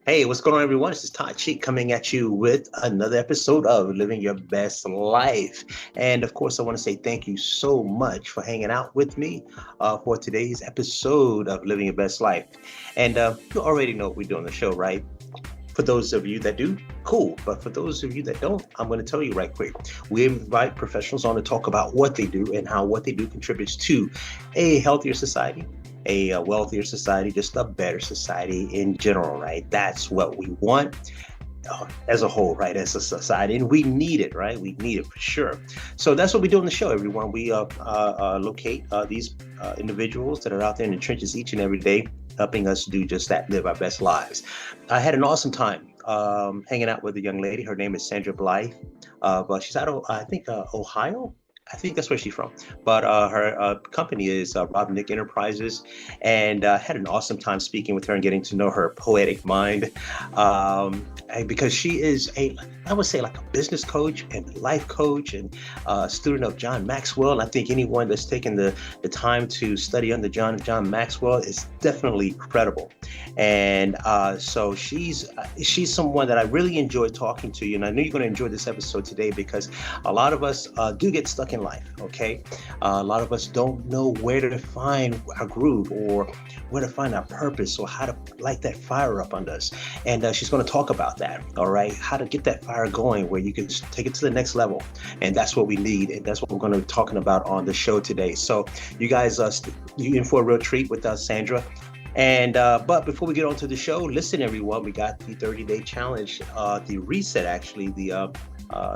Hey, what's going on, everyone? This is Todd coming at you with another episode of Living Your Best Life. And of course, I want to say thank you so much for hanging out with me for today's episode of Living Your Best Life. And you already know what we do on the show, right? For those of you that do, cool. But for those of you that don't, I'm going to tell you right quick. We invite professionals on to talk about what they do and how what they do contributes to a healthier society, a wealthier society, just a better society in general, right? That's what we want as a whole, right? As a society, and we need it, right? We need it for sure. So that's what we do on the show, everyone. We locate these individuals that are out there in the trenches each and every day, helping us do just that, live our best lives. I had an awesome time hanging out with a young lady. Her name is Sandra Blythe. But she's out of, I think, Ohio. I think that's where she's from. But her company is RobNic Enterprises, and had an awesome time speaking with her and getting to know her poetic mind, because she is I would say, like a business coach and life coach and a student of John Maxwell. And I think anyone that's taken the time to study under John Maxwell is definitely credible. And so she's someone that I really enjoy talking to. And I know you're going to enjoy this episode today because a lot of us do get stuck in life, okay? A lot of us don't know where to find our groove or where to find our purpose or how to light that fire up under us. And she's going to talk about that, all right? How to get that fire going where you can take it to the next level. And that's what we need. And that's what we're going to be talking about on the show today. So you guys, you in for a real treat with Sandra. And but before we get on to the show, listen, everyone, we got the 30-day challenge, the reset, actually, the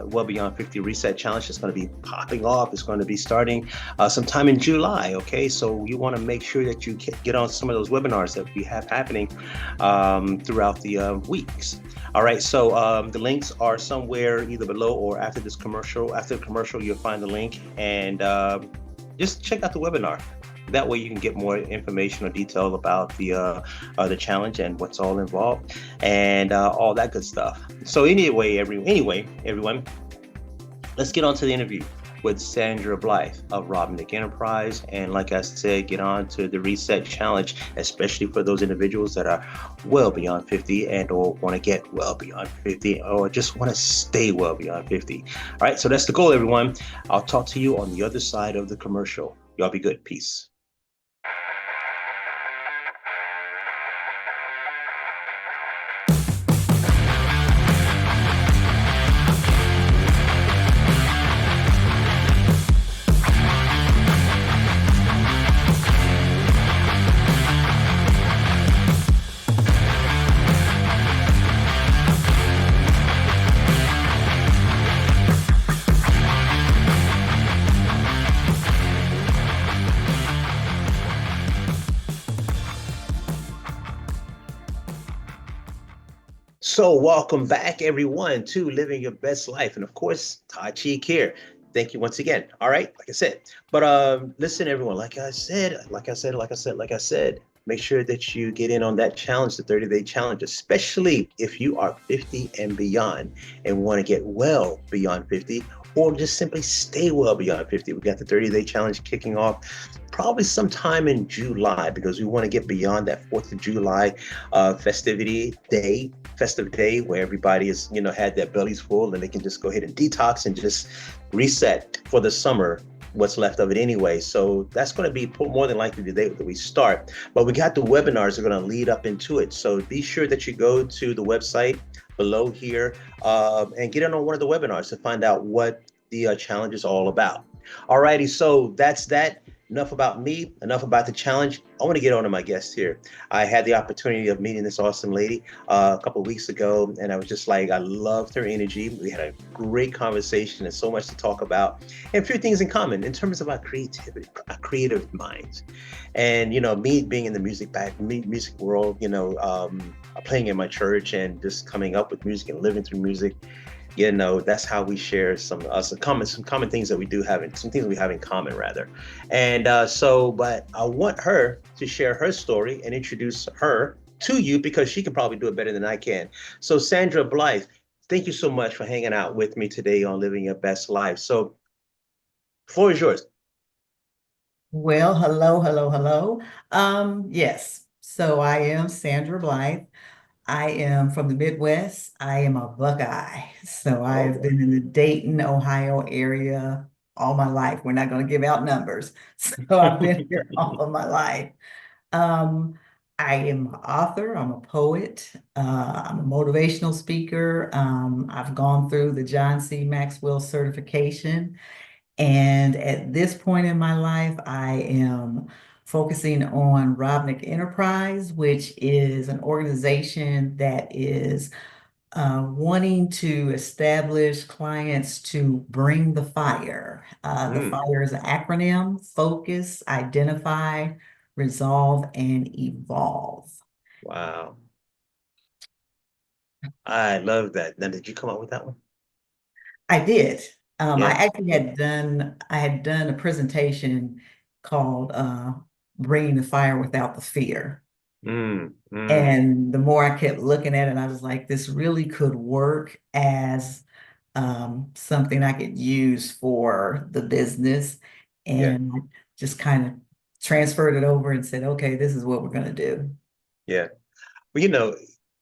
Well Beyond 50 Reset Challenge is going to be popping off. It's going to be starting sometime in July. Okay, so you want to make sure that you get on some of those webinars that we have happening throughout the weeks. All right, so the links are somewhere either below or after this commercial. After the commercial, you'll find the link, and just check out the webinar. That way you can get more information or detail about the challenge and what's all involved and all that good stuff. So anyway, everyone, let's get on to the interview with Sandra Blythe of RobNic Enterprise. And like I said, get on to the Reset Challenge, especially for those individuals that are well beyond 50 and or want to get well beyond 50 or just want to stay well beyond 50. All right, so that's the goal, everyone. I'll talk to you on the other side of the commercial. Y'all be good. Peace. So welcome back, everyone, to Living Your Best Life. And of course, Todd here. Thank you once again. All right, like I said. But listen, everyone, like I said, make sure that you get in on that challenge, the 30-day challenge, especially if you are 50 and beyond and want to get well beyond 50 or just simply stay well beyond 50. We got the 30-day challenge kicking off probably sometime in July because we want to get beyond that 4th of July festive day where everybody is, had their bellies full and they can just go ahead and detox and just reset for the summer, what's left of it anyway. So that's going to be more than likely the day that we start. But we got the webinars that are going to lead up into it. So be sure that you go to the website below here and get in on one of the webinars to find out what the challenge is all about. Alrighty, so that's that. Enough about me, enough about the challenge. I want to get on to my guest here. I had the opportunity of meeting this awesome lady a couple of weeks ago, and I was just like, I loved her energy. We had a great conversation and so much to talk about, and a few things in common in terms of our creativity, our creative minds. And, me being in the music world, playing in my church and just coming up with music and living through music. That's how we share some common things that we do have, some things we have in common, rather. And but I want her to share her story and introduce her to you because she can probably do it better than I can. So Sandra Blythe, thank you so much for hanging out with me today on Living Your Best Life. So the floor is yours. Well, hello. Yes. So I am Sandra Blythe. I am from the Midwest. I am a Buckeye. So I Oh have boy. been in the Dayton, Ohio area all my life. We're not going to give out numbers. So I've been here all of my life. Um, I am an author, I'm a poet, I'm a motivational speaker. I've gone through the John C. Maxwell certification. And at this point in my life, I am focusing on RobNic Enterprise, which is an organization that is wanting to establish clients to bring the fire. The Mm, fire is an acronym: focus, identify, resolve, and evolve. wow. I love that. Now, did you come up with that one? I did. I Yeah. actually Yeah. I had done a presentation called Bringing the Fire Without the Fear. Mm, mm, And the more I kept looking at it, I was like, this really could work as something I could use for the business. yeah. And I just kind of transferred it over and said, okay, this is what we're going to do. Yeah. Well,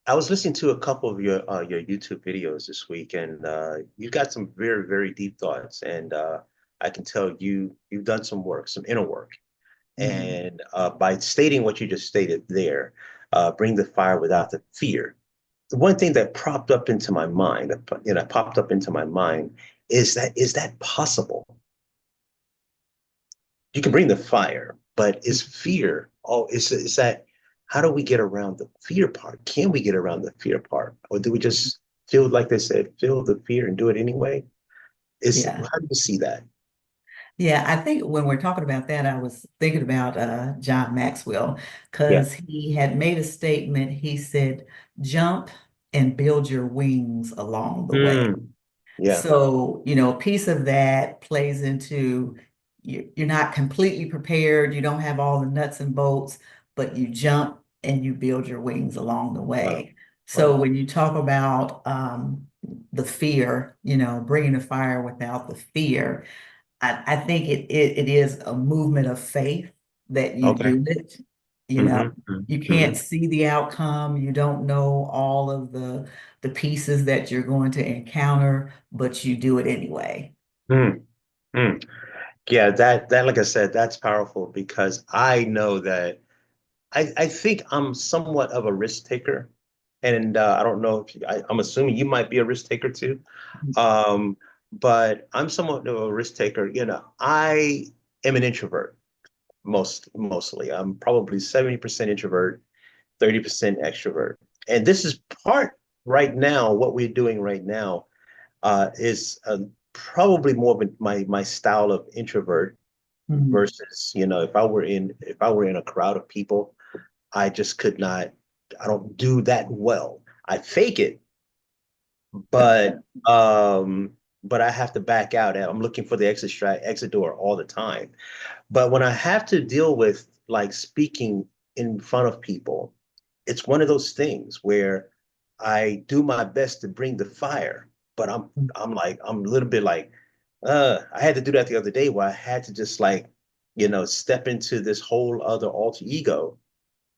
I was listening to a couple of your YouTube videos this week, and you got some very, very deep thoughts, and I can tell you've done some work, some inner work. Mhm. And by stating what you just stated there, bring the fire without the fear. The one thing that popped up into my mind is that possible? You can bring the fire, but is fear? Oh, is that? How do we get around the fear part? Can we get around the fear part, or do we just feel like they said, feel the fear and do it anyway? Is Yeah. how do you see that? Yeah, I think when we're talking about that, I was thinking about John Maxwell Yeah. because he had made a statement. He said, jump and build your wings along the way. Mm, yeah. So, a piece of that plays into you're not completely prepared, you don't have all the nuts and bolts, but you jump and you build your wings along the Wow. way. So Wow. when you talk about the fear, bringing the fire without the fear, I think it is a movement of faith that you Okay. do it. You know, Mm-hmm. you Mm-hmm. can't see the outcome. You don't know all of the pieces that you're going to encounter, but you do it anyway. Mm-hmm. Yeah, that like I said, that's powerful because I know that I think I'm somewhat of a risk taker, and I don't know if I'm assuming you might be a risk taker too. Um, but I'm somewhat of a risk taker. I am an introvert mostly. I'm probably 70% introvert, 30% extrovert, and this is part right now. What we're doing right now is probably more of my style of introvert Mhm. versus if I were in a crowd of people, I just could not. I don't do that well. I fake it, but um, but I have to back out. I'm looking for the exit door all the time. But when I have to deal with like speaking in front of people, it's one of those things where I do my best to bring the fire, but I'm a little bit like, I had to do that the other day where I had to just like, step into this whole other alter ego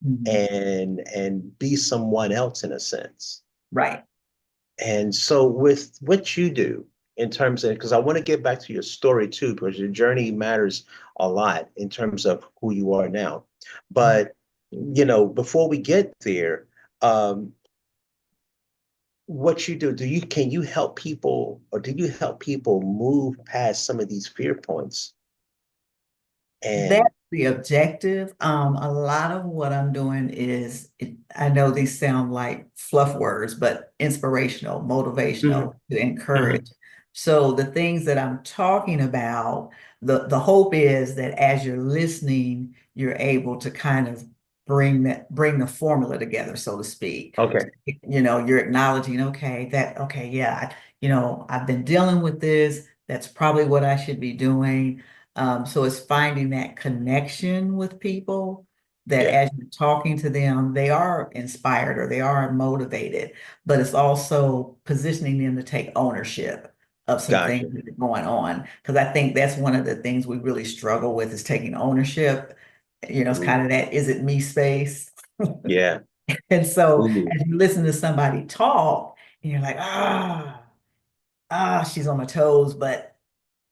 Mhm. and be someone else in a sense. Right. And so with what you do in terms of, because I want to get back to your story too, because your journey matters a lot in terms of who you are now. But, before we get there, um, what you do can you help people or do you help people move past some of these fear points? That's And the objective. A lot of what I'm doing is, I know these sound like fluff words, but inspirational, Mhm, motivational, to encourage. mhm. So the things that I'm talking about, the hope is that as you're listening, you're able to kind of bring the formula together, so to speak. Okay. You're acknowledging, okay, yeah, I've been dealing with this. That's probably what I should be doing. So it's finding that connection with people that Yeah. as you're talking to them, they are inspired or they are motivated, but it's also positioning them to take ownership of some Gotcha. things that are going on. Because I think that's one of the things we really struggle with is taking ownership. It's kind Mhm. of that, is it me space? Yeah. And so Ooh, as you listen to somebody talk, and you're like, she's on my toes, but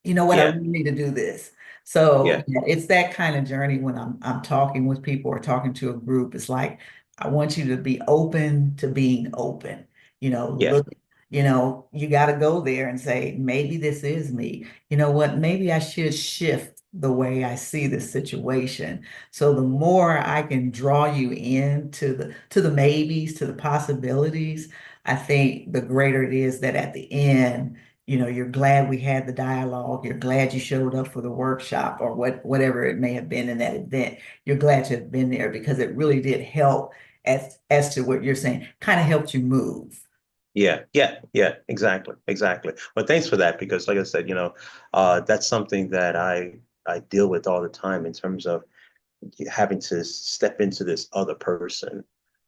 you know what, I yeah, really need to do this. So yeah, yeah, it's that kind of journey when I'm talking with people or talking to a group. It's like I want you to be open to being open. yeah, Look, you got to go there and say, maybe this is me. You know what? Maybe I should shift the way I see this situation. So the more I can draw you in to the maybes, to the possibilities, I think the greater it is that at the end you're glad we had the dialogue. You're glad you showed up for the workshop or whatever it may have been in that event. You're glad to have been there because it really did help as to what you're saying, kind of helped you move. yeah, yeah, yeah, exactly, exactly. But thanks for that because, like I said, that's something that I deal with all the time in terms of having to step into this other person,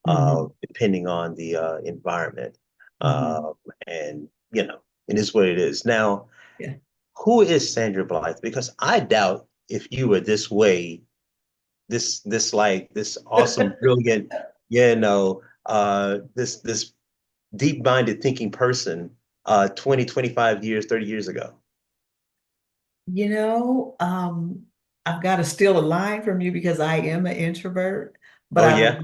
Hmm. depending on the environment, Hmm. uh, and it is what it is. Now, Yeah. who is Sandra Blythe? Because I doubt if you were this way, this like this awesome, brilliant, this deep-minded thinking person 20, 25 years, 30 years ago. You know, um, I've got to steal a line from you because I am an introvert, but Oh I've yeah.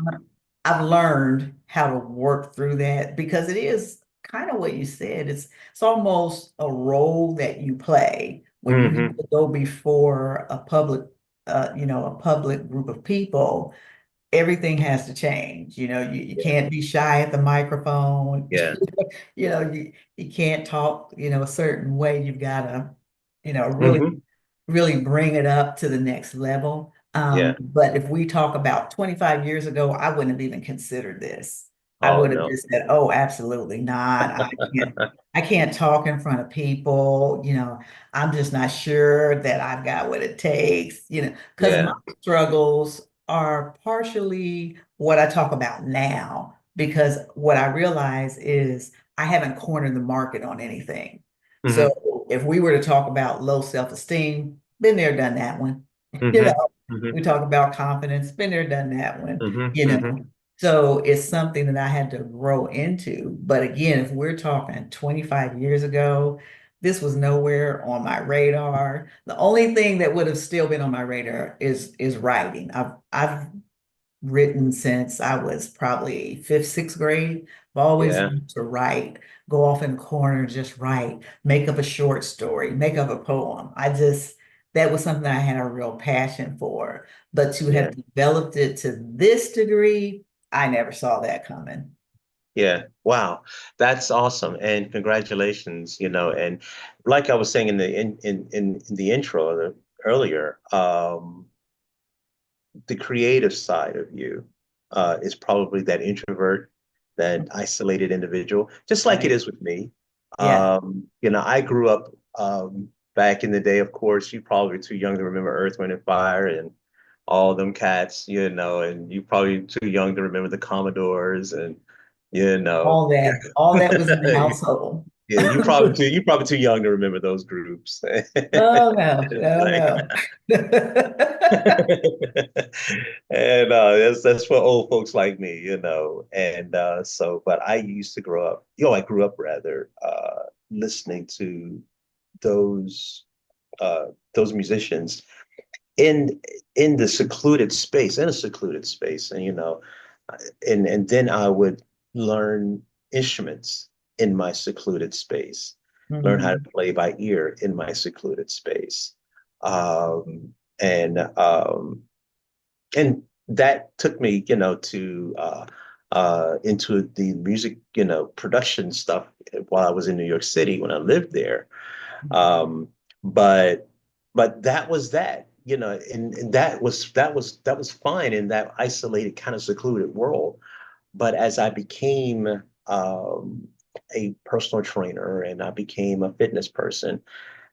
I've learned how to work through that because it is kind of what you said. It's almost a role that you play when you have Hmm. to go before a public group of people. Everything has to change. You Yeah. can't be shy at the microphone. Yeah. You can't talk, a certain way. You've got to, really Hmm. really bring it up to the next level. Yeah. But if we talk about 25 years ago, I wouldn't have even considered this. I Oh would have no. just said, "Oh, absolutely not. I can't talk in front of people. I'm just not sure that I've got what it takes, because my Yeah. struggles are partially what I talk about now, because what I realize is I haven't cornered the market on anything. Hmm. So if we were to talk about low self-esteem, been there, done that one. You Hmm. know, Hmm. we talk about confidence, been there, done that one, Hmm. you Hmm. know. So it's something that I had to grow into. But again, if we're talking 25 years ago, this was nowhere on my radar. The only thing that would have still been on my radar is writing. I've written since I was probably fifth, sixth grade. I've always Yeah. wanted to write, go off in the corner, just write, make up a short story, make up a poem. That was something I had a real passion for. But to Yeah. have developed it to this degree, I never saw that coming. Yeah. Wow. That's awesome. And congratulations, and like I was saying in the intro earlier, the creative side of you is probably that introvert, that isolated individual, just like it Right. is with me. Yeah. I grew up back in the day, of course, you probably too young to remember Earth, Wind, and Fire and all them cats, and you probably too young to remember the Commodores and, you know, All that was in the household. yeah, you probably too young to remember those groups. Oh no, It's no, like, no. and that's for old folks like me, And but I used to grow up, I grew up rather listening to those those musicians in in a secluded space, and and then I would learn instruments in my secluded space, learn how to Mhm. play by ear in my secluded space. Um, and um, and that took me, to into the music, production stuff while I was in New York City when I lived there. Um, but that was that, and that was fine in that isolated, kind of secluded world. But as I became a personal trainer and I became a fitness person,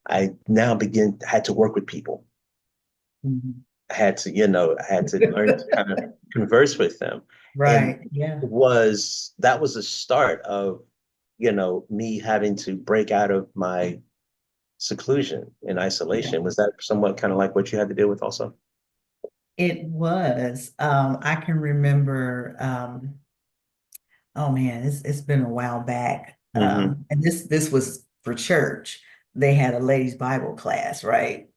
I now had to work with people. Mhm. I had to learn to kind of converse with them. And Right. Yeah. that was the start of, me having to break out of my seclusion and Yeah. isolation. Was that somewhat kind of like what you had to deal with also? It was. I can remember, oh man, it's been a while back. Mm-hmm. And this was for church. They had a ladies' Bible class, right?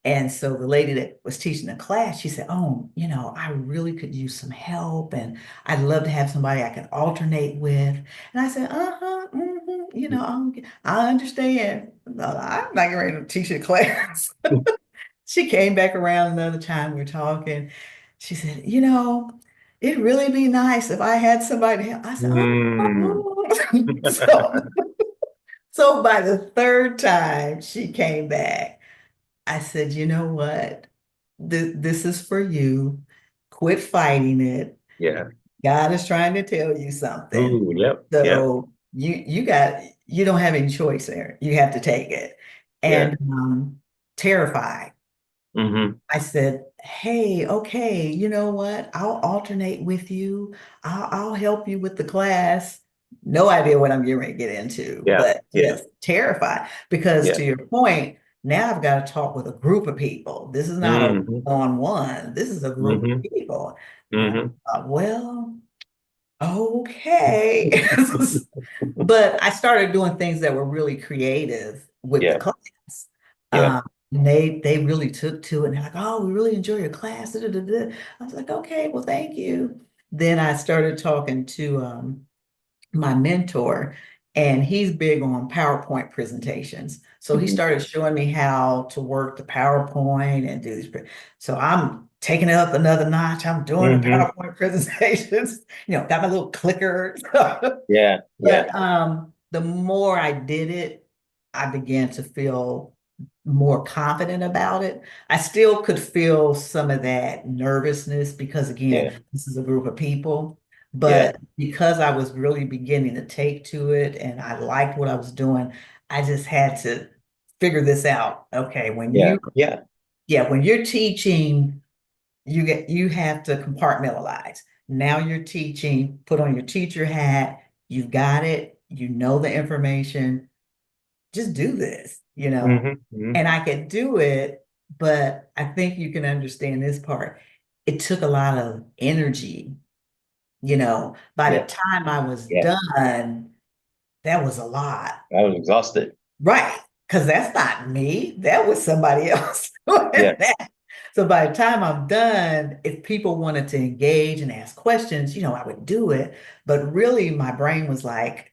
And so the lady that was teaching the class, she said, "Oh, I really could use some help, and I'd love to have somebody I can alternate with." And I said, "Uh-huh, I understand. No, I'm not ready to teach a class." She came back around another time we were talking. She said, it'd really be nice if I had somebody to help. I said, Mm. oh. So by the third time she came back, I said, you know what? This is for you. Quit fighting it. Yeah. God is trying to tell you something. Ooh, yep. Yep. So you don't have any choice there. You have to take it. Yeah. And terrified. Mm-hmm. I said, hey, okay, you know what? I'll alternate with you. I'll help you with the class. No idea what I'm getting ready to get into, Yeah. but Yeah. just terrified because Yeah. to your point, now I've got to talk with a group of people. This is not a Mm-hmm. one-on-one. This is a group Mm-hmm. of people. And I Mm-hmm. thought, well, okay. But I started doing things that were really creative with the Yeah. class. Yeah. And they really took to it. And they're like, oh, we really enjoy your class. Da, da, da, da. I was like, okay, well, thank you. Then I started talking to my mentor, and he's big on PowerPoint presentations. So he Mm-hmm. started showing me how to work the PowerPoint and do these. So I'm taking it up another notch. I'm doing the Mm-hmm. PowerPoint presentations, got my little clicker. Yeah. Yeah. But the more I did it, I began to feel more confident about it. I still could feel some of that nervousness because, Yeah. again, this is a group of people. Yeah. But because I was really beginning to take to it and I liked what I was doing, I just had to figure this out. Okay, Yeah. Yeah. when you're teaching, you have to compartmentalize. Now you're teaching, put on your teacher hat, you've got it, you know the information, just do this, Mm-hmm. Mm-hmm. And I could do it, but I think you can understand this part. It took a lot of energy, By the Yeah. time I was Yeah. done, that was a lot. I was exhausted. Right. Because that's not me. That was somebody else doing Yeah. that. So by the time I'm done, if people wanted to engage and ask questions, I would do it. But really, my brain was like,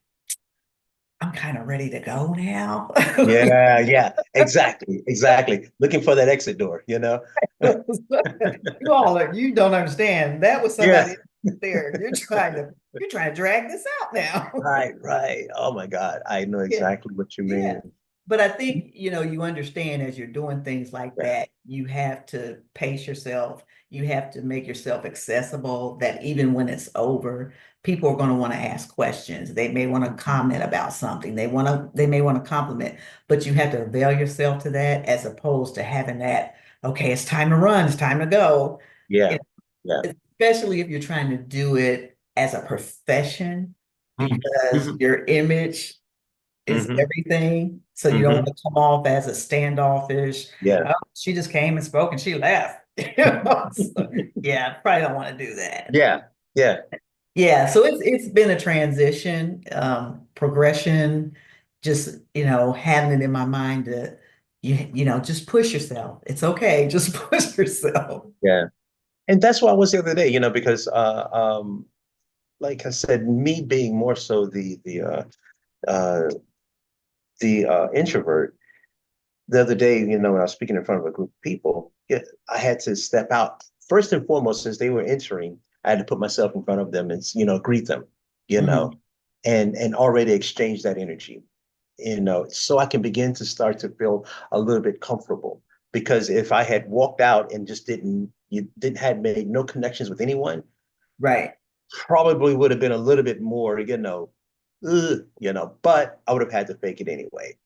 I'm kind of ready to go now. Yeah. Yeah. Exactly. Exactly. Looking for that exit door, you know? You don't understand. That was Yeah. somebody there. You're trying to drag this out now. Right. Right. Oh my God. I know Yeah. exactly what you Yeah. mean. But I think, you understand as you're doing things like Yeah. that, you have to pace yourself. You have to make yourself accessible that even when it's over, people are going to want to ask questions. They may want to comment about something. They may want to compliment, but you have to avail yourself to that as opposed to having that, okay, it's time to run, it's time to go. Yeah. You Yeah. Especially if you're trying to do it as a profession because Mm-hmm. your image is Mm-hmm. everything. So you don't want Mm-hmm. to come off as a standoffish. Yeah. Oh, she just came and spoke and she left. So, yeah, probably don't want to do that. Yeah. Yeah. Yeah, so it's been a transition, progression, just having it in my mind to just push yourself. It's okay, just push yourself. Yeah. And that's why I was the other day, because like I said, me being more so uh the introvert, the other day, when I was speaking in front of a group of people, yeah, I had to step out. First and foremost, since they were entering, I had to put myself in front of them and, greet them, you know, Mhm. and already exchange that energy, so I can begin to start to feel a little bit comfortable. Because if I had walked out and just had made no connections with anyone, Right. probably would have been a little bit more, but I would have had to fake it anyway.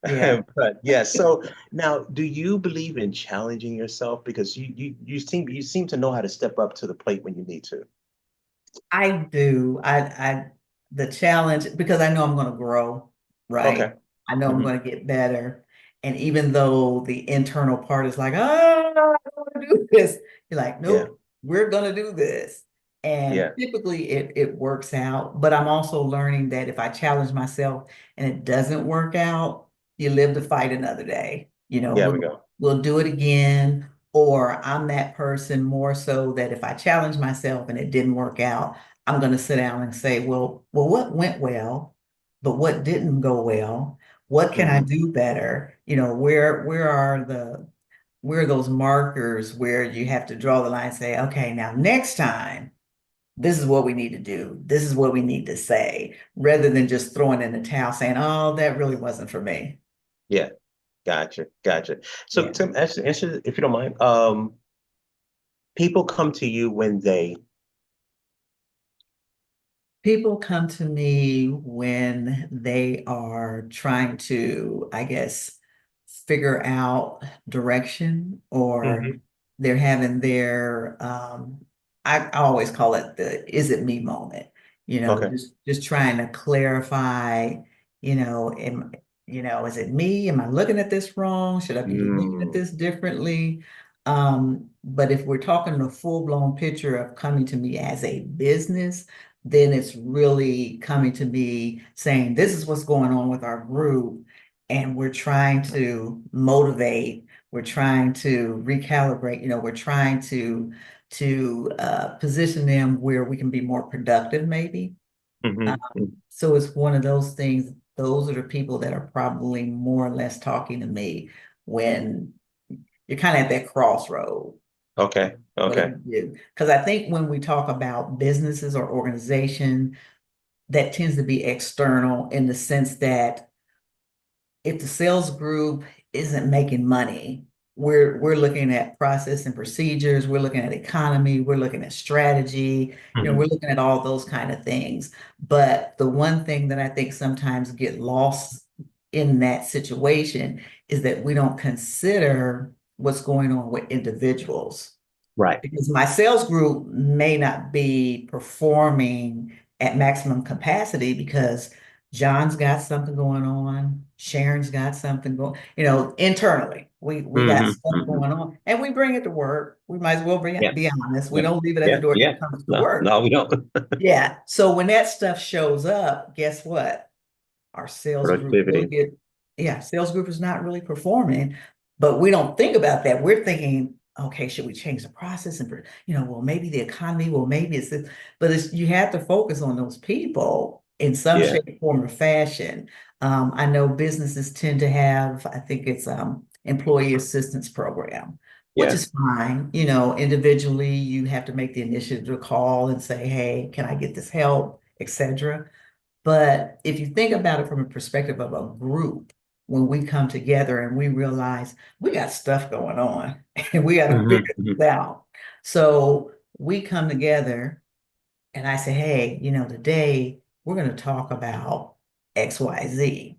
Yeah. But yeah, so now do you believe in challenging yourself? Because you seem to know how to step up to the plate when you need to. I do. The challenge, because I know I'm going to grow, right? Okay. I know I'm Hmm. going to get better. And even though the internal part is like, oh, I don't want to to do this. You're like, Yeah. nope, we're going to do this. And Yeah. typically it works out. But I'm also learning that if I challenge myself and it doesn't work out, you live to fight another day. Yeah, we go. We'll do it again. Or I'm that person more so that if I challenge myself and it didn't work out, I'm going to sit down and say, well, what went well, but what didn't go well? What can I Hmm. do better? Where are those markers where you have to draw the line and say, okay, now next time, this is what we need to do. This is what we need to say, rather than just throwing in the towel saying, oh, that really wasn't for me. Yeah. Gotcha. Gotcha. So Yeah. Tim, actually, answer, if you don't mind, people come to you when they, People come to me when they are trying to, I guess, figure out direction, or hmm they're having their I always call it the is it me moment. okay. Just trying to clarify, am is it me? Am I looking at this wrong? Should I be looking at Mm, this differently? But if we're talking a full-blown picture of coming to me as a business, then it's really coming to me saying, this is what's going on with our group, and we're trying to motivate, we're trying to recalibrate, we're trying to position them where we can be more productive, maybe. So it's one of those things. Those are the people that are probably more or less talking to me when you're kind of at that crossroad. okay. What do Okay. we do? Because I think when we talk about businesses or organization, that tends to be external in the sense that if the sales group isn't making money, we're looking at process and procedures, we're looking at economy, we're looking at strategy, we're hmm looking at all those kind of things. But the one thing that I think sometimes get lost in that situation is that we don't consider what's going on with individuals, Right. because my sales group may not be performing at maximum capacity because John's got something going on, Sharon's got something going, internally. We got stuff hmm going on, and we bring it to work. We might as well Yeah. be honest. We Yeah. don't leave it at the Yeah. door. Yeah. It comes to No, work. no, we don't. Yeah. So when that stuff shows up, guess what? Our sales group really Productivity. get, yeah, sales group is not really performing, but we don't think about that. We're thinking, okay, should we change the process? And, well, maybe the economy, well, maybe it's this, but you have to focus on those people in some Yeah. shape, form, or fashion. I know businesses tend to have, I think it's employee assistance program, which Yeah. is fine. Individually, you have to make the initiative to call and say, hey, can I get this help, etc. But if you think about it from a perspective of a group, when we come together and we realize we got stuff going on and we got to figure hmm this out. So we come together and I say, hey, today we're going to talk about XYZ.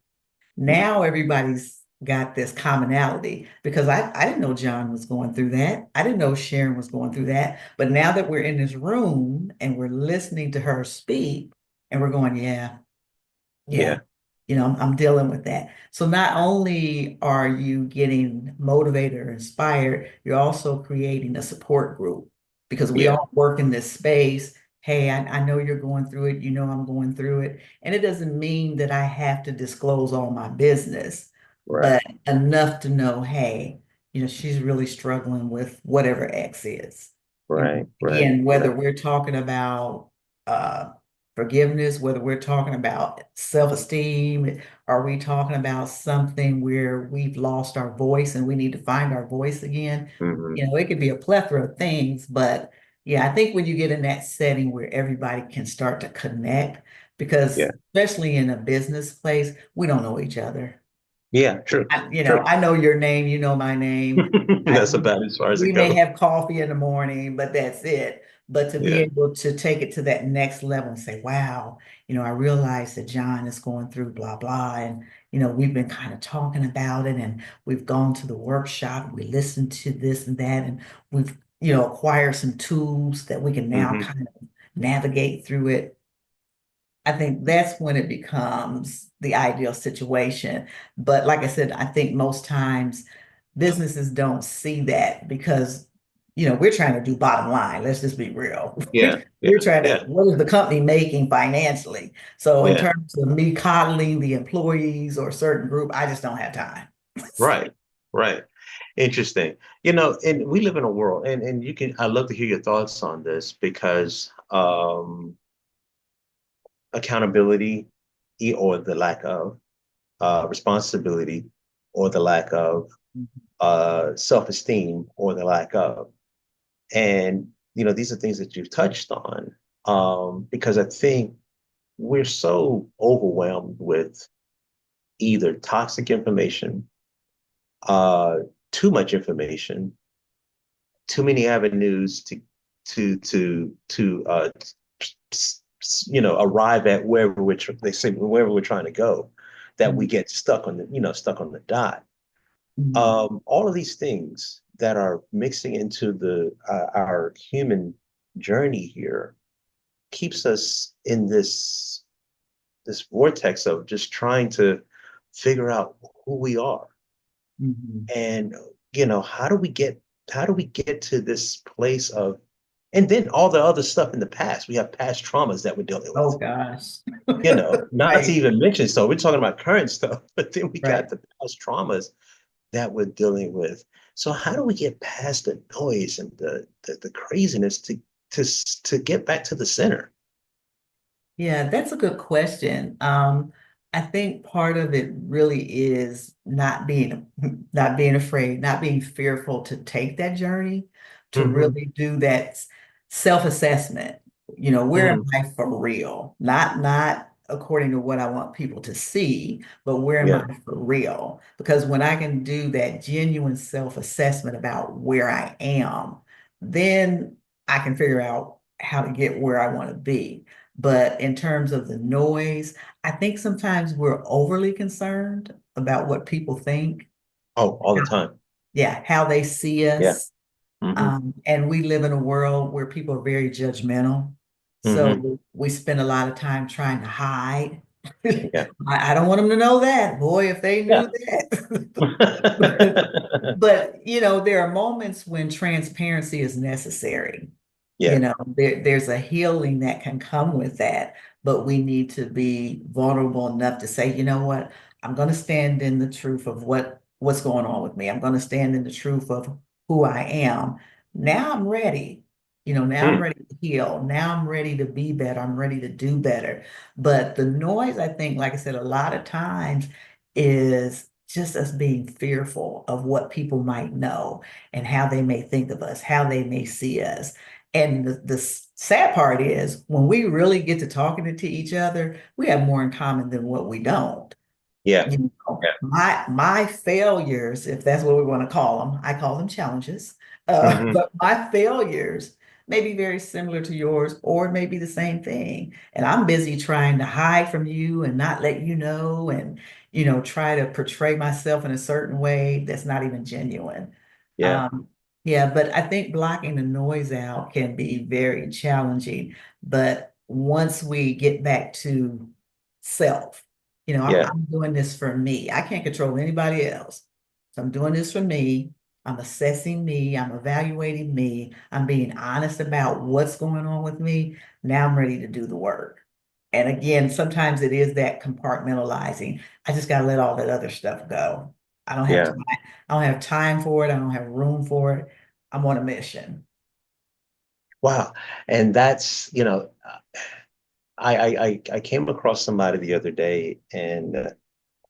Now everybody's got this commonality because I didn't know John was going through that. I didn't know Sharon was going through that. But now that we're in this room and we're listening to her speak and we're going, yeah. Yeah, Yeah. I'm dealing with that. So not only are you getting motivated or inspired, you're also creating a support group because we Yeah. all work in this space. Hey, I know you're going through it. I'm going through it. And it doesn't mean that I have to disclose all my business, Right. but enough to know, hey, she's really struggling with whatever X is. Right. Right. Again, whether Right. we're talking about uh, forgiveness, whether we're talking about self-esteem, are we talking about something where we've lost our voice and we need to find our voice again? hmm It could be a plethora of things, but yeah, I think when you get in that setting where everybody can start to connect, because Yeah. especially in a business place, we don't know each other. Yeah. True. True. I know your name, you know my name. That's about as far as it We may goes. have coffee in the morning, but that's it. But to be Yeah. able to take it to that next level and say, wow, I realize that John is going through blah, blah. And, we've been kind of talking about it and we've gone to the workshop, we listened to this and that, and we've, acquired some tools that we can now hmm kind of navigate through it. I think that's when it becomes the ideal situation. But like I said, I think most times businesses don't see that because we're trying to do bottom line. Let's just be real. Yeah, We're yeah, trying to, yeah, what is the company making financially? So in yeah. terms of me coddling the employees or a certain group, I just don't have time. Right, right. Interesting. And we live in a world, and I'd love to hear your thoughts on this because accountability or the lack of responsibility or the lack of self-esteem or the lack of. And, these are things that you've touched on because I think we're so overwhelmed with either toxic information, uh, too much information, too many avenues to arrive at wherever they say wherever we're trying to go, that we get stuck on the dot. Mhm. All of these things that are mixing into the our human journey here keeps us in this vortex of just trying to figure out who we are. Mhm. And how do we get to this place of, and then all the other stuff in the past, we have past traumas that we're dealing Oh with, gosh. not to Right, even mention, so we're talking about current stuff, but then we got right. the past traumas that we're dealing with. So how do we get past the noise and the craziness to get back to the center? Yeah, that's a good question. I think part of it really is not being afraid, not being fearful to take that journey, to Hmm. really do that self-assessment. Where am Hmm. I for real? Not according to what I want people to see, but where am Yeah. I for real? Because when I can do that genuine self-assessment about where I am, then I can figure out how to get where I want to be. But in terms of the noise, I think sometimes we're overly concerned about what people think, Oh, all the how, time. yeah, how they see Yeah. us. Hmm. And we live in a world where people are very judgmental. Hmm. So we spend a lot of time trying to hide. Yeah. I don't want them to know that. Boy, if they Yeah. knew that. But there are moments when transparency is necessary. Yeah. There's a healing that can come with that, but we need to be vulnerable enough to say, you know what, I'm going to stand in the truth of what's going on with me. I'm going to stand in the truth of who I am. Now I'm ready. Now I'm Mm. ready to heal. Now I'm ready to be better. I'm ready to do better. But the noise, I think, like I said, a lot of times is just us being fearful of what people might know and how they may think of us, how they may see us. And the sad part is when we really get to talking to each other, we have more in common than what we don't. Yeah. Yeah. My failures, if that's what we want to call them, I call them challenges. Hmm. But my failures may be very similar to yours, or it may be the same thing. And I'm busy trying to hide from you and not let you know, and try to portray myself in a certain way that's not even genuine. Yeah. Um, yeah, but I think blocking the noise out can be very challenging. But once we get back to self, Yeah. I'm doing this for me. I can't control anybody else. So I'm doing this for me. I'm assessing me. I'm evaluating me. I'm being honest about what's going on with me. Now I'm ready to do the work. And again, sometimes it is that compartmentalizing. I just got to let all that other stuff go. I don't have Yeah. time. I don't have time for it. I don't have room for it. I'm on a mission. Wow. And that's, I came across somebody the other day,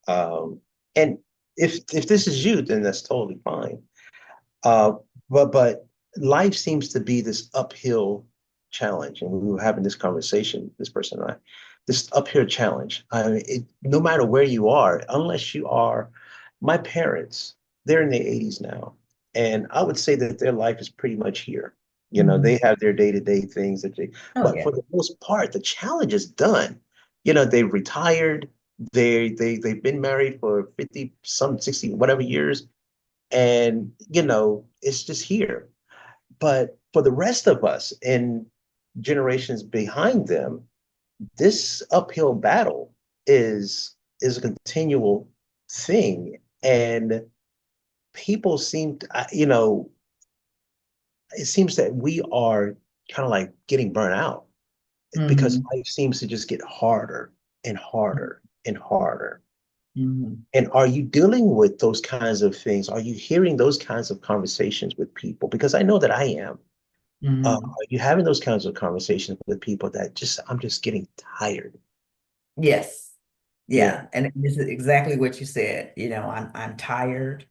um and if this is you, then that's totally fine. Uh, but life seems to be this uphill challenge, and we were having this conversation, this person and I, this uphill challenge. I mean, no matter where you are, unless you are, my parents, they're in their 80s now, and I would say that their life is pretty much here. Mhm. They have their day-to-day things Oh, but yeah. for the most part, the challenge is done. They've retired. They've been married for 50, some 60, whatever years, and it's just here. But for the rest of us and generations behind them, this uphill battle is a continual thing. And people seem to, it seems that we are kind of like getting burnt out because Mhm. life seems to just get harder and harder and harder. Mhm. And are you dealing with those kinds of things? Are you hearing those kinds of conversations with people? Because I know that I am. Mhm. Are you having those kinds of conversations with people that just, I'm just getting tired? Yes. Yeah. Yeah. And this is exactly what you said. I'm tired.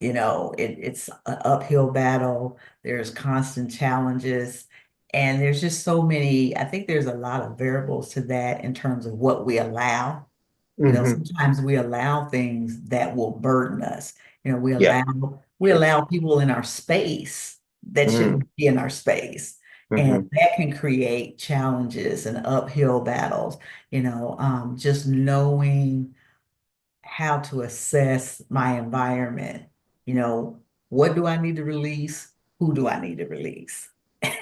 It's an uphill battle. There's constant challenges. And there's just so many, I think there's a lot of variables to that in terms of what we allow. Hmm. Sometimes we allow things that will burden us. We Yeah. allow True. people in our space that Mm-hmm. shouldn't be in our space. And Mm-hmm. that can create challenges and uphill battles. Just knowing how to assess my environment. You know, what do I need to release? Who do I need to release?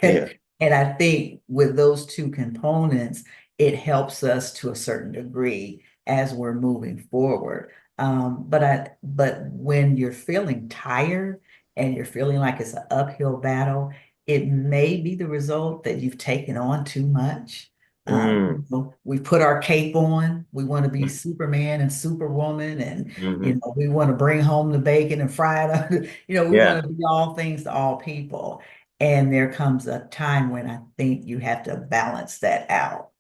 Yeah. And I think with those two components, it helps us to a certain degree as we're moving forward. But when you're feeling tired and you're feeling like it's an uphill battle, it may be the result that you've taken on too much. Mm. We put our cape on. We want to be Superman and Superwoman, and Mm-hmm. we want to bring home the bacon and fry it up. We Yeah. want to be all things to all people. And there comes a time when I think you have to balance that out.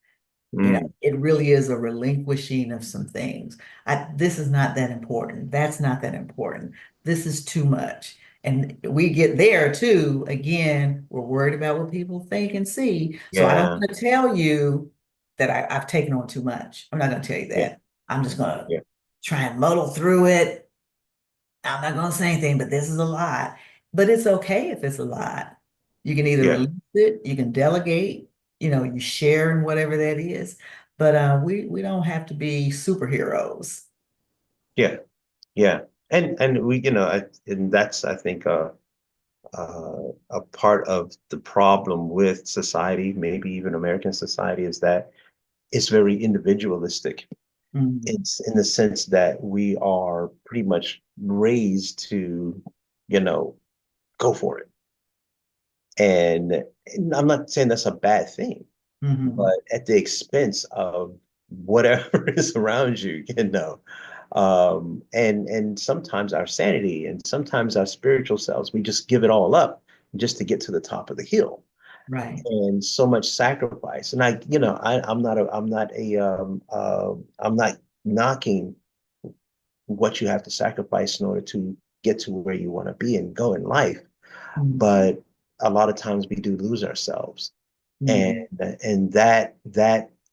Mm. It really is a relinquishing of some things. This is not that important. That's not that important. This is too much. And we get there too. Again, we're worried about what people think and see. So I don't Yeah. want to tell you that I've taken on too much. I'm not going to tell you Yeah. that. I'm just going to Yeah. try and muddle through it. I'm not going to say anything, but this is a lot. But it's okay if it's a lot. You can either Yeah. release it, you can delegate, you share in whatever that is. But we don't have to be superheroes. Yeah. Yeah. And we, and that's, I think, a part of the problem with society, maybe even American society, is that it's very individualistic. Mhm. It's in the sense that we are pretty much raised to, you know, go for it. And I'm not saying that's a bad thing, but Mhm. at the expense of whatever is around you, and sometimes our sanity and sometimes our spiritual selves, we just give it all up just to get to the top of the hill. Right. And so much sacrifice. And I'm not knocking what you have to sacrifice in order to get to where you want to be and go in life. Mhm. But a lot of times we do lose ourselves. And Mhm. and that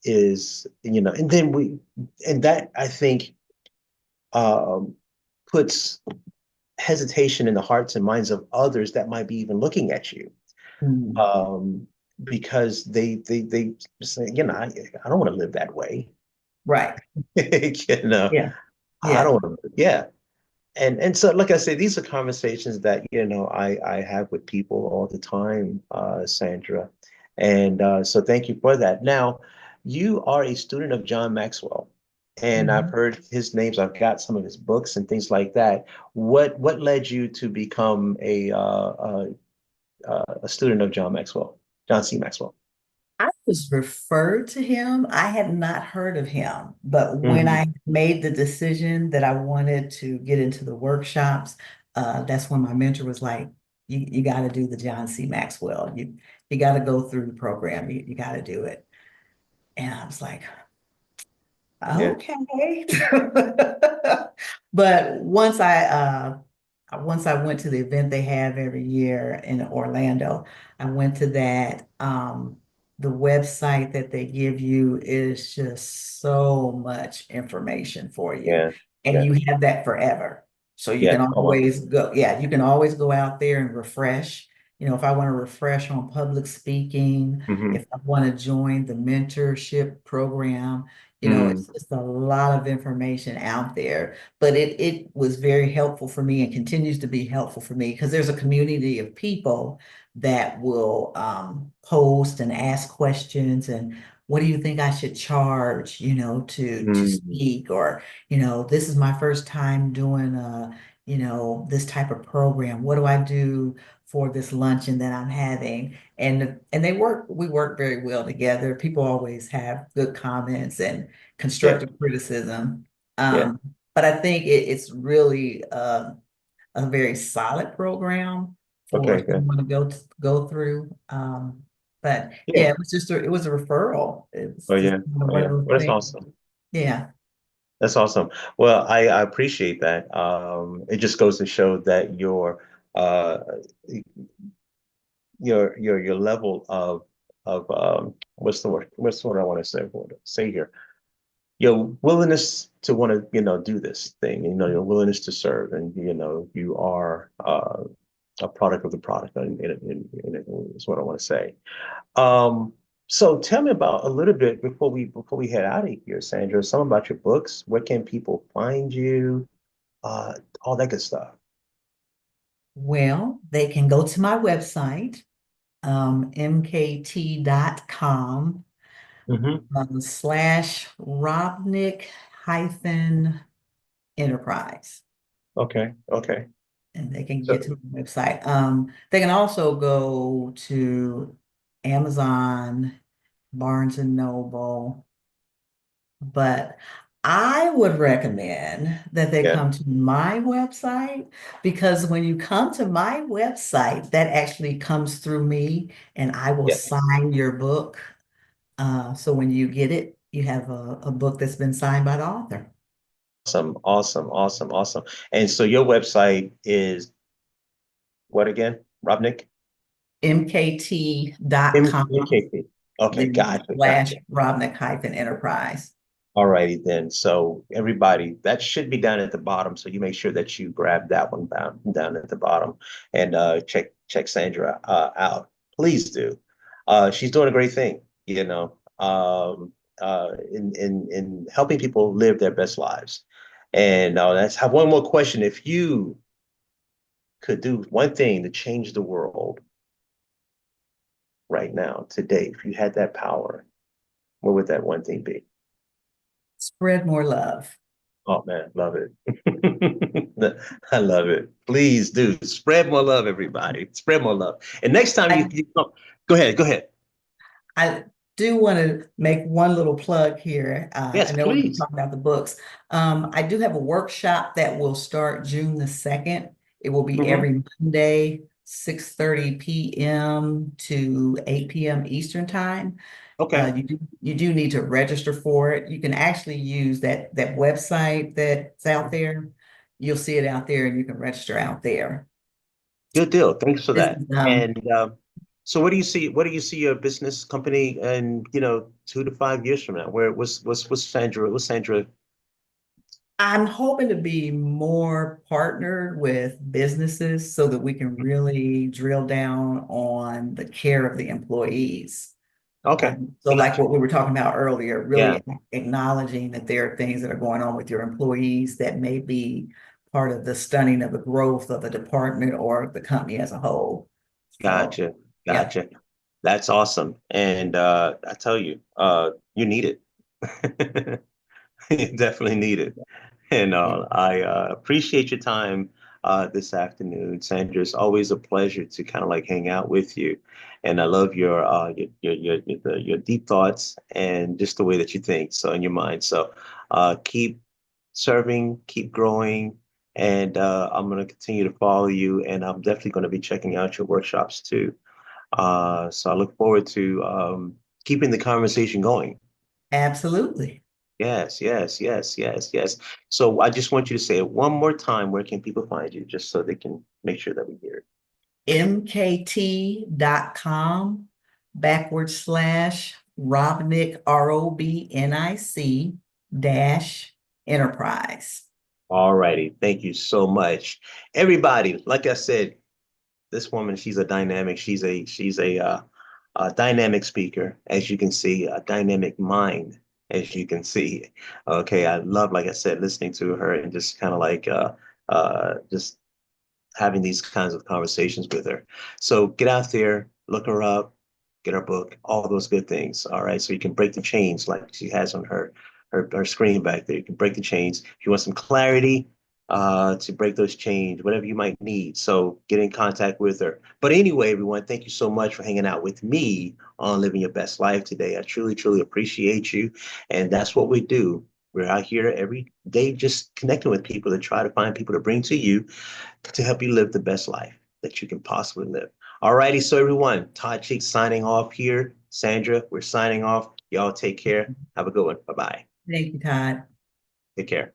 is, and then and that I think um puts hesitation in the hearts and minds of others that might be even looking at you. Mhm. Um, because they say, I don't want to live that way. Right. you know, Yeah. I Yeah. don't want to, yeah. And so, like I say, these are conversations that, I have with people all the time, Sandra. And so thank you for that. Now, you are a student of John Maxwell, and I've Mhm. heard his names. I've got some of his books and things like that. What led you to become a student of John Maxwell, John C. Maxwell? I was referred to him. I had not heard of him, but when Hmm. I made the decision that I wanted to get into the workshops, that's when my mentor was like, "You got to do the John C. Maxwell. You got to go through the program. You got to do it." And I was like, Yeah, "Okay." But once I went to the event they have every year in Orlando, I went to that. The website that they give you is just so much information for you, yeah, and yeah, you have that forever. So you yeah. can Oh, wow. always go, yeah, you can always go out there and refresh. If I want to refresh on public speaking, Hmm. if I want to join the mentorship program, Mm, it's just a lot of information out there, but it was very helpful for me and continues to be helpful for me because there's a community of people that will post and ask questions and what do you think I should charge, to mm, speak, or this is my first time doing this type of program. What do I do for this luncheon that I'm having? And we work very well together. People always have good comments and Yeah, constructive criticism. yeah. Um, but I think it's really a very solid program for Okay, good. someone to go through. But Yeah. yeah, it was a referral. It was Oh just yeah. Oh one yeah. of those Well, that's things. awesome. Yeah. That's awesome. Well, I appreciate that. It just goes to show that uh your level of what's the word? What's what I want to say here? Your willingness to want to, do this thing, your willingness to serve, and you are a product of the product, is what I want to say. Um, so tell me about a little bit before we head out of here, Sandra, some about your books. Where can people find you? Uh, all that good stuff. Well, they can go to my website, mkt.com Hmm. slash RobNic hyphen enterprise. Okay, okay. And they can get So to my website. They can also go to Amazon, Barnes and Noble, but I would recommend that they yeah, come to my website because when you come to my website, that actually comes through me and I will yeah. sign your book. So when you get it, you have a book that's been signed by the author. Awesome, awesome, awesome, awesome. And so your website is what again? Robnick? mkt.com, MKP. Okay, then gotcha, slash gotcha. RobNic hyphen enterprise. All righty then. So everybody, that should be down at the bottom. So you make sure that you grab that one down at the bottom and check Sandra out. Please do. She's doing a great thing, in helping people live their best lives. And let's have one more question. If you could do one thing to change the world right now, today, if you had that power, what would that one thing be? Spread more love. Oh man, love it. I love it. Please do spread more love, everybody. Spread more love. And next time I you come, go ahead, go ahead. I do want to make one little plug here. I Yes, know we've been please. talking about the books. I do have a workshop that will start June the 2nd. It will be Hmm. every Monday, 6:30 p.m. to 8 p.m. Eastern time. Okay, You do need to register for it. You can actually use that website that's out there. You'll see it out there and you can register out there. good deal. Thanks for This that. is And so, what do you see? What do you see your business company in 2 to 5 years from now? What's Sandra? What's Sandra? I'm hoping to be more partnered with businesses so that we can really drill down on the care of the employees. Okay, So like gotcha. what we were talking about earlier, Yeah, really acknowledging that there are things that are going on with your employees that may be part of the stunning of the growth of the department or the company as a whole. So, gotcha, yeah. gotcha. That's awesome. And I tell you, you need it. You definitely need it. And I appreciate your time this afternoon, Sandra. It's always a pleasure to kind of like hang out with you, and I love your deep thoughts and just the way that you think. So in your mind. So keep serving, keep growing, and I'm going to continue to follow you, and I'm definitely going to be checking out your workshops too. So I look forward to keeping the conversation going. Absolutely. Yes, yes, yes, yes, yes. So I just want you to say it one more time. Where can people find you, just so they can make sure that we hear it? mkt.com / Robnic, ROBNIC dash enterprise. All righty. Thank you so much, everybody. Like I said, this woman, she's a dynamic. She's a dynamic speaker, as you can see, a dynamic mind, as you can see. Okay, I love, like I said, listening to her and just kind of like just having these kinds of conversations with her. So get out there, look her up, get her book, all those good things. All right. So you can break the chains like she has on her screen back there. You can break the chains. If you want some clarity, to break those chains, whatever you might need. So get in contact with her. But anyway, everyone, thank you so much for hanging out with me on Living Your Best Life today. I truly, truly appreciate you. And that's what we do. We're out here every day just connecting with people to try to find people to bring to you to help you live the best life that you can possibly live. All righty. So everyone, Todd Cheek signing off here. Sandra, we're signing off. Y'all take care. Have a good one. Bye-bye. Thank you, Todd. Take care.